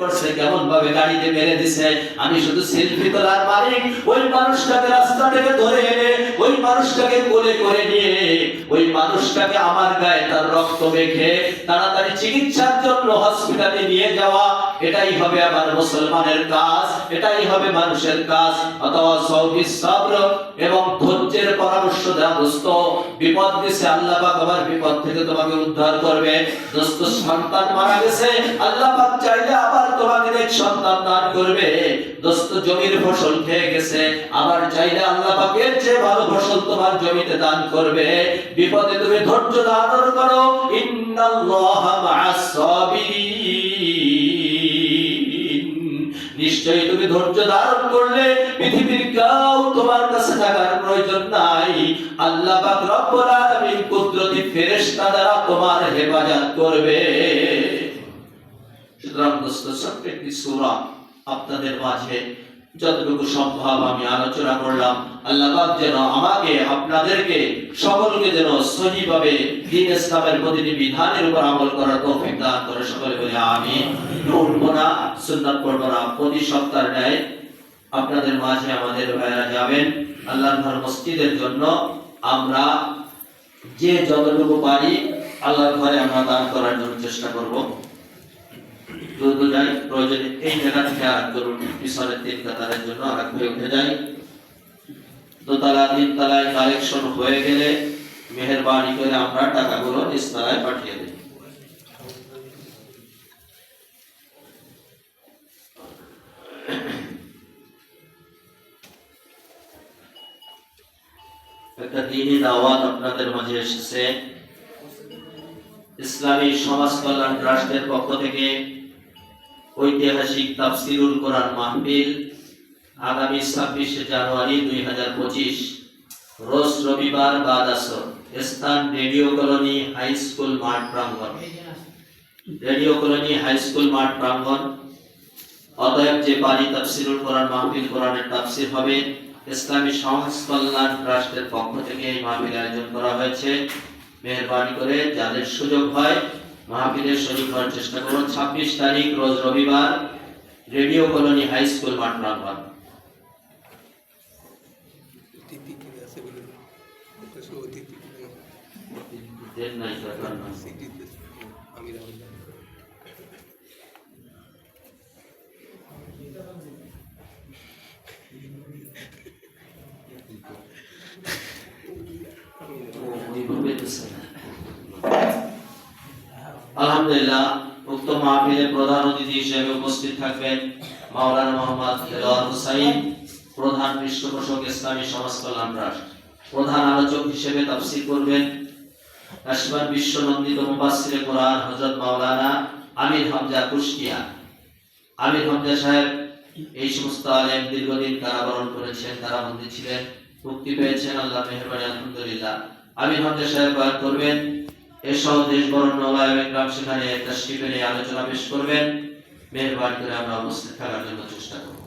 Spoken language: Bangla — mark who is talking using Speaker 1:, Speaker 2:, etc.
Speaker 1: করছে, কেমন ভাবে গাড়িতে মেরে দিছে। আমি শুধু সেলফি তোলার মালিক, ওই মানুষটাকে রাস্তা থেকে ধরে এনে ওই মানুষটাকে কোলে করে নিয়ে ওই মানুষটাকে আমার গায়ে তার রক্ত মেখে তাড়াতাড়ি চিকিৎসার জন্য হসপিটালে নিয়ে যাওয়া, এটাই হবে আমার মুসলমানের কাজ, এটাই হবে মানুষের কাজ। অথবা সৌবিস সবর এবং ধৈর্যের পরামর্শ দেওয়া। দোস্ত, বিপদ দিছে, আল্লাহ পাক আমার বিপদ থেকে তোমাকে উদ্ধার করবে। দোস্ত, সন্তান মারা গেছে, আল্লাহ পাক চাইলে আবার তোমাকে নেক সন্তান দান করবে। দোস্ত, জমির ফসল খেয়ে গেছে, আবার চাইলে আল্লাহ পাক এর চেয়ে ভালো ফসল তোমার জমিতে দান করবে। বিপদে তুমি ধৈর্য ধারণ করো। ইন্নাল্লাহা মা'আস সাবিরিন, নিশ্চয়ই তুমি ধৈর্য ধারণ করলে পৃথিবীর কেউ তোমার কাছে থাকার প্রয়োজন নাই। আল্লাহ পাক রব্বুল আলামিন কুদরতি ফেরেশতা দ্বারা তোমার হেফাজত করবে। সুতরাং দোস্ত, প্রত্যেকটি সূরা আপনাদের মাঝে যতটুকু সম্ভব আমি আলোচনা করলাম। আল্লাহ পাক যেন আমাকে আপনাদেরকে সকলকে যেন সহিভাবে দ্বীন ইসলামের প্রতিটি বিধানের উপর আমল করার তৌফিক দান করে। সকলে বলি আমিন। পড়বো না, সুন্নাত পড়বো না, প্রতি সপ্তাহের ন্যায় আপনাদের মাঝে আমাদের ভাইরা যাবেন আল্লাহর ঘর মসজিদের জন্য। আমরা যে যতটুকু পারি আল্লাহর ঘরে আমরা দান করার জন্য চেষ্টা করব। দ্রুত যাই, প্রয়োজনে এই জায়গা থেকে আরম্ভ করুন, পিছনের 3 কাতারের জন্য আরম্ভ উঠে যাই। দোতলা 3 তলায় কালেকশন হয়ে গেলে মেহেরবানি করে আমরা টাকাগুলো নিচতলায় পাঠিয়ে দিই। একটা দ্বীনি দাওয়াত আপনাদের মাঝে এসেছে। ইসলামী সমাজ কল্যাণ ট্রাস্টের পক্ষ থেকে ঐতিহাসিক তাফসিরুল কোরআন মাহফিল আগামী 26 জানুয়ারি 2025 রোজ রবিবার বাদ আসর, স্থান রেডিও কলোনি হাই স্কুল মাঠ প্রাঙ্গণ। রেডিও কলোনি হাই স্কুল মাঠ প্রাঙ্গণ। অতএব যে পারি তাফসিরুল কোরআন মাহফিল, কোরআনের তাফসির হবে। ইসলামী সমাজ কল্যাণ ট্রাস্টের পক্ষ থেকে এই মাহফিল আয়োজন করা হয়েছে। মেহেরবানি করে যাদের সুযোগ হয় মাহফিলের শরীক হওয়ার চেষ্টা করুন। 26 তারিখ রোজ রবিবার, রেডিও কলোনি হাই স্কুল মাঠ প্রাঙ্গণ। আলহামদুলিল্লাহ, উক্ত মাহফিলে প্রধান অতিথি হিসেবে উপস্থিত থাকবেন মাওলানা মোহাম্মদ দেলোয়ার হোসাইন, প্রধান পৃষ্ঠপোষক ইসলামী সমাজ কল্যাণ ট্রাস্ট। প্রধান আলোচক হিসেবে তাফসীর করবেন কাশিমার বিশ্ব নন্দিত মুফাসসিরে কোরআন হযরত মাওলানা আমির হামজা কুশটিয়া। আমির হামজা সাহেব এই সমস্ত আলেম দীর্ঘদিন কারাবরণ করেছেন, কারাবন্দী ছিলেন, মুক্তি পেয়েছেন, আল্লাহ মেহেরবানি, আলহামদুলিল্লাহ। আমির হামজা সাহেব বয়ান করবেন। এসব দেশ বরণ্য ওলামা ইকরাম সেখানে তাশরীফ এনে আলোচনা পেশ করবেন। মেহেরবানি করে আমরা উপস্থিত থাকার জন্য চেষ্টা করব।